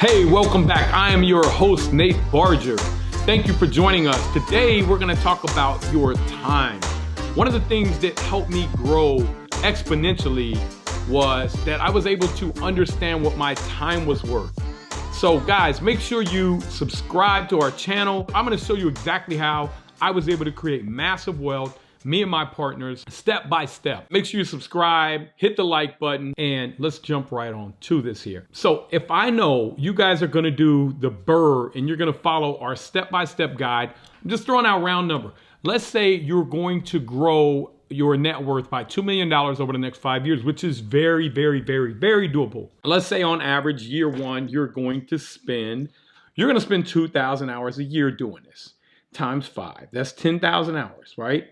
Hey, welcome back. I am your host, Nate Barger. Thank you for joining us. Today, we're gonna talk about your time. One of the things that helped me grow exponentially was that I was able to understand what my time was worth. So guys, make sure you subscribe to our channel. I'm gonna show you exactly how I was able to create massive wealth, me and my partners, step by step. Make sure you subscribe, hit the like button, and let's jump right on to this here. So if I know you guys are gonna do the BRRRR and you're gonna follow our step-by-step guide, I'm just throwing out a round number. Let's say you're going to grow your net worth by $2 million over the next 5 years, which is very, very, very, very doable. Let's say on average, year one, you're gonna spend 2,000 hours a year doing this, times 5. That's 10,000 hours, right?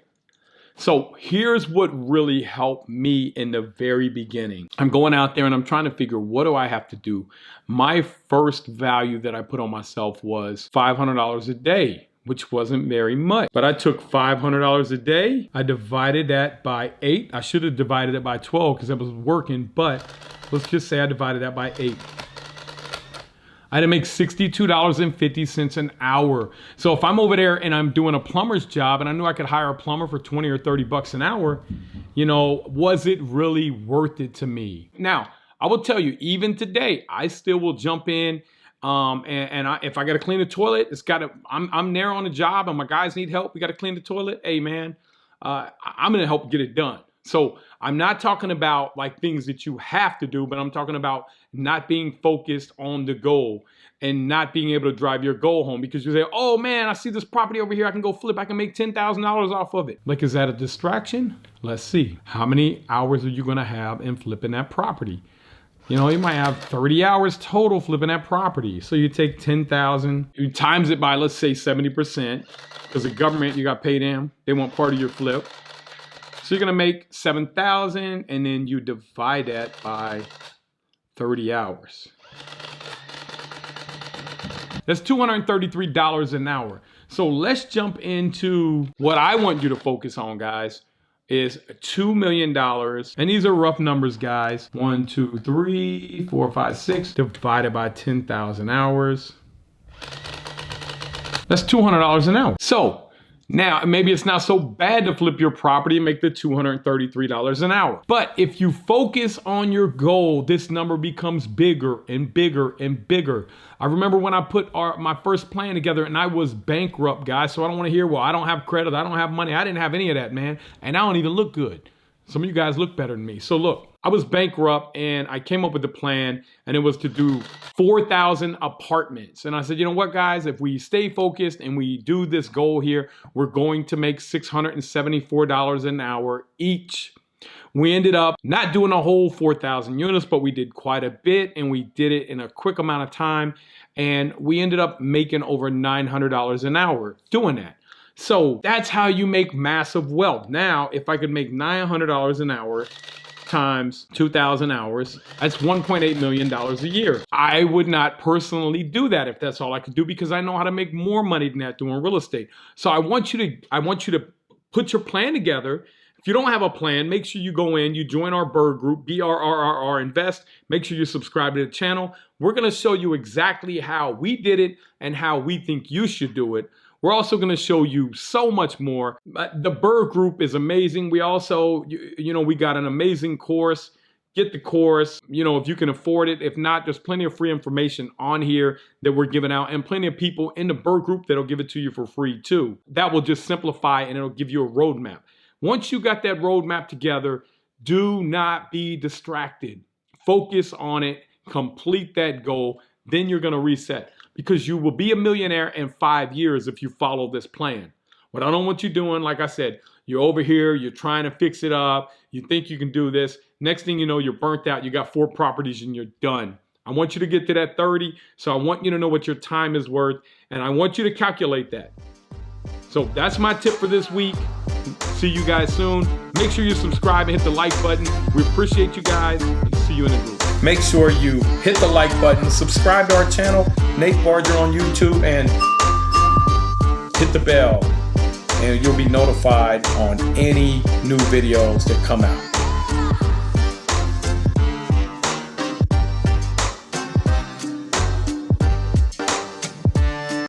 So here's what really helped me in the very beginning. I'm going out there and I'm trying to figure, what do I have to do? My first value that I put on myself was $500 a day, which wasn't very much. But I took $500 a day, I divided that by 8. I should have divided it by 12 because I was working, but let's just say I divided that by 8. I had to make $62.50 an hour. So if I'm over there and I'm doing a plumber's job and I knew I could hire a plumber for 20 or 30 bucks an hour, you know, was it really worth it to me? Now, I will tell you, even today, I still will jump in if I got to clean the toilet, I'm there on the job and my guys need help. We got to clean the toilet. Hey man, I'm going to help get it done. So I'm not talking about like things that you have to do, but I'm talking about not being focused on the goal and not being able to drive your goal home because you say, oh man, I see this property over here. I can go flip. I can make $10,000 off of it. Like, is that a distraction? Let's see. How many hours are you going to have in flipping that property? You know, you might have 30 hours total flipping that property. So you take 10,000, you times it by, let's say 70%, because the government, you got paid them. They want part of your flip. So you're gonna make 7,000 and then you divide that by 30 hours. That's $233 an hour. So let's jump into what I want you to focus on, guys, is $2 million. And these are rough numbers, guys. 1, 2, 3, 4, 5, 6 divided by 10,000 hours. That's $200 an hour. So now, maybe it's not so bad to flip your property and make the $233 an hour. But if you focus on your goal, this number becomes bigger and bigger and bigger. I remember when I put my first plan together and I was bankrupt, guys. So I don't want to hear, well, I don't have credit, I don't have money. I didn't have any of that, man. And I don't even look good. Some of you guys look better than me. So look, I was bankrupt and I came up with a plan and it was to do 4,000 apartments. And I said, you know what, guys, if we stay focused and we do this goal here, we're going to make $674 an hour each. We ended up not doing a whole 4,000 units, but we did quite a bit and we did it in a quick amount of time. And we ended up making over $900 an hour doing that. So that's how you make massive wealth. Now, if I could make $900 an hour times 2,000 hours, that's $1.8 million a year. I would not personally do that if that's all I could do because I know how to make more money than that doing real estate. So I want you to put your plan together. If you don't have a plan, make sure you go in, you join our BRRRR group, BRRRR Invest. Make sure you subscribe to the channel. We're gonna show you exactly how we did it and how we think you should do it. We're also going to show you so much more. The BRRRR group is amazing. We also, we got an amazing course. Get the course, if you can afford it. If not, there's plenty of free information on here that we're giving out and plenty of people in the BRRRR group that'll give it to you for free too. That will just simplify and it'll give you a roadmap. Once you got that roadmap together, do not be distracted. Focus on it, complete that goal, then you're going to reset. Because you will be a millionaire in 5 years if you follow this plan. What I don't want you doing, like I said, you're over here, you're trying to fix it up, you think you can do this. Next thing you know, you're burnt out, you got 4 properties and you're done. I want you to get to that 30, so I want you to know what your time is worth, and I want you to calculate that. So that's my tip for this week. See you guys soon. Make sure you subscribe and hit the like button. We appreciate you guys, and see you in the group. Make sure you hit the like button, subscribe to our channel, Nate Barger on YouTube, and hit the bell, and you'll be notified on any new videos that come out.